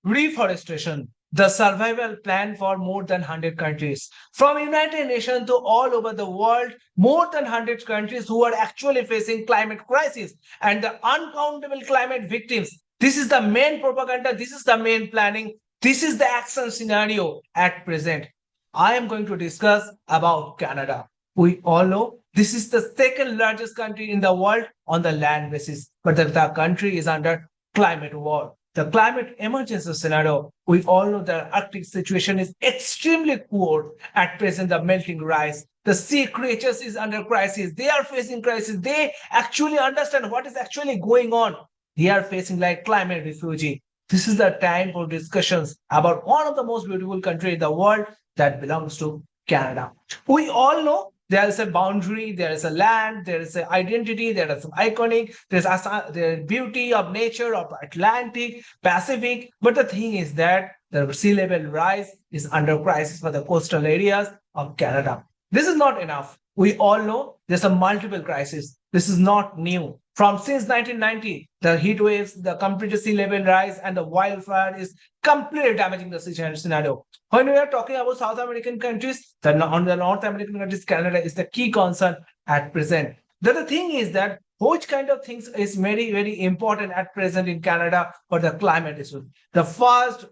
reforestation, the survival plan for more than 100 countries. From United Nations to all over the world, more than 100 countries who are actually facing climate crisis and the uncountable climate victims. This is the main propaganda, this is the main planning, this is the action scenario at present. I am going to discuss about Canada. We all know this is the second largest country in the world on the land basis, but the country is under climate war. The climate emergency scenario, we all know the Arctic situation is extremely poor at present, the melting rise. The sea creatures is under crisis. They are facing crisis. They actually understand what is actually going on. They are facing like climate refugee. This is the time for discussions about one of the most beautiful country in the world that belongs to Canada. We all know there is a boundary, there is a land, there is an identity, there is an iconic, there's the beauty of nature of Atlantic, Pacific. But the thing is that the sea level rise is under crisis for the coastal areas of Canada. This is not enough. We all know there's a multiple crisis. This is not new. From since 1990, the heat waves, the complete sea level rise, and the wildfire is completely damaging the scenario. When we are talking about South American countries, on the North American countries, Canada is the key concern at present. The thing is that which kind of things is very, very important at present in Canada for the climate issue. The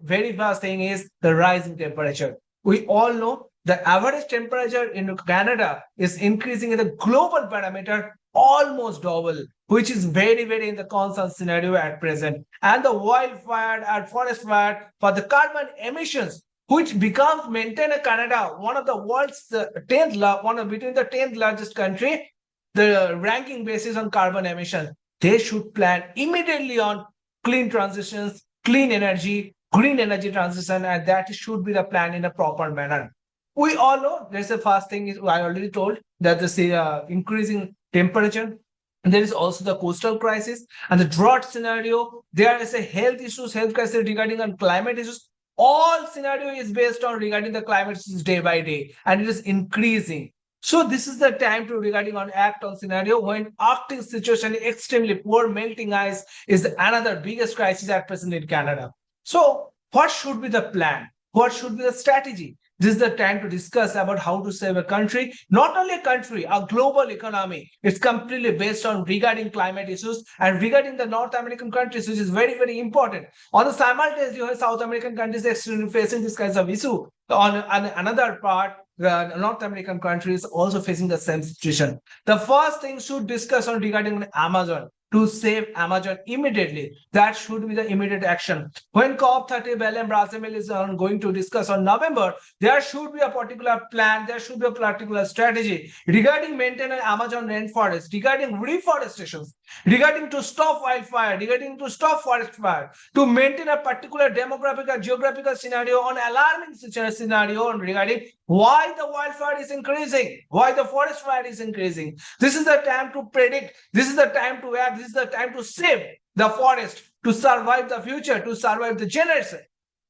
very first thing is the rising temperature. We all know the average temperature in Canada is increasing in the global parameter almost double, which is very, very in the constant scenario at present. And the wildfire and forest fire for the carbon emissions, which becomes maintain Canada one of the world's 10th, one of between the 10th largest country, the ranking basis on carbon emission. They should plan immediately on clean transitions, clean energy, green energy transition, and that should be the plan in a proper manner. We all know there's the first thing is I already told that the increasing temperature. And there is also the coastal crisis and the drought scenario. There is a health issues, health crisis regarding on climate issues. All scenario is based on regarding the climate issues day by day, and it is increasing. So this is the time to regarding on act on scenario when Arctic situation is extremely poor, melting ice is another biggest crisis at present in Canada. So what should be the plan? What should be the strategy? This is the time to discuss about how to save a country, not only a country, a global economy. It's completely based on regarding climate issues and regarding the North American countries, which is very, very important. On the simultaneously, you have South American countries extremely facing this kinds of issue. On another part, the North American countries also facing the same situation. The first thing should discuss on regarding Amazon to save Amazon immediately. That should be the immediate action. When COP30 Belém Brazil is going to discuss on November, there should be a particular plan, there should be a particular strategy regarding maintaining Amazon rainforest, regarding reforestation, regarding to stop wildfire, regarding to stop forest fire, to maintain a particular demographic or geographical scenario on alarming scenario on regarding why the wildfire is increasing, why the forest fire is increasing. This is the time to predict, this is the time to act, this is the time to save the forest, to survive the future, to survive the generation.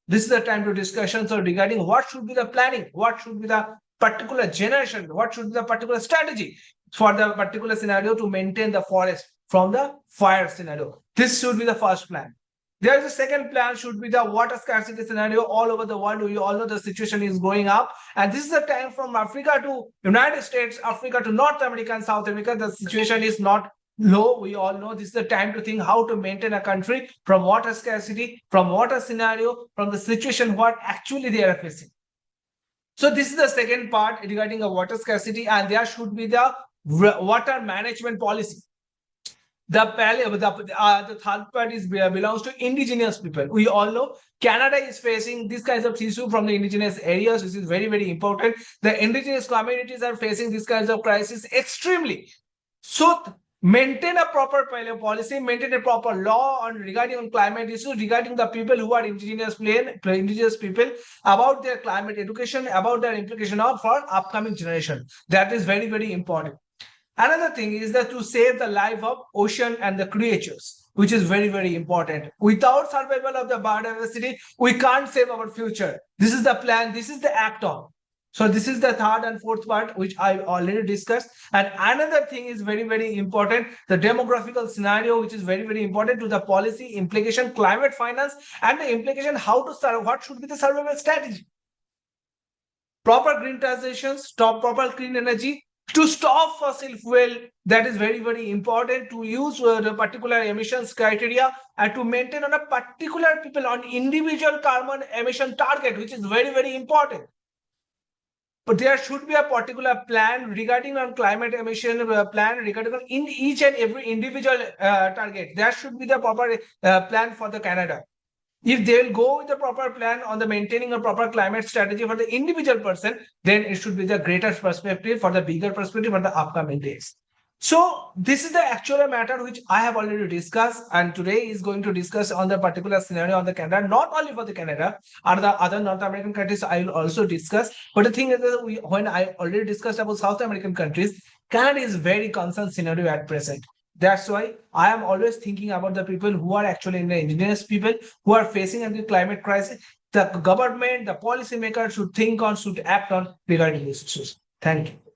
This is the time to discussions on regarding what should be the planning, what should be the particular generation, what should be the particular strategy for the particular scenario to maintain the forest from the fire scenario. This should be the first plan. There is a second plan should be the water scarcity scenario all over the world. We all know the situation is going up, and this is the time from Africa to United States, Africa to North America and South America. The situation is not low. We all know this is the time to think how to maintain a country from water scarcity, from water scenario, from the situation what actually they are facing. So this is the second part regarding the water scarcity, and there should be the water management policy. The third part is belongs to indigenous people. We all know Canada is facing these kinds of issue from the indigenous areas, which is very, very important. The indigenous communities are facing these kinds of crisis extremely. So maintain a proper policy, maintain a proper law on regarding on climate issues, regarding the people who are indigenous people, about their climate education, about their implication of for upcoming generation. That is very, very important. Another thing is that to save the life of ocean and the creatures, which is very, very important. Without survival of the biodiversity, we can't save our future. This is the plan. This is the act on. So this is the third and fourth part, which I already discussed. And another thing is very, very important, the demographical scenario, which is very, very important to the policy implication, climate finance, and the implication how to serve, what should be the survival strategy. Proper green transition, stop proper clean energy, to stop fossil fuel, that is very, very important, to use the particular emissions criteria, and to maintain on a particular people on individual carbon emission target, which is very, very important. But there should be a particular plan regarding on climate emission plan regarding on in each and every individual target. There should be the proper plan for the Canada. If they will go with the proper plan on the maintaining a proper climate strategy for the individual person, then it should be the greater perspective for the bigger perspective for the upcoming days. So this is the actual matter which I have already discussed, and today is going to discuss on the particular scenario on the Canada, not only for the Canada, or the other North American countries I will also discuss. But the thing is that when I already discussed about South American countries, Canada is very concerned scenario at present. That's why I am always thinking about the people who are actually in the indigenous people who are facing the climate crisis. The government, the policymakers should think on, should act on regarding these issues. Thank you.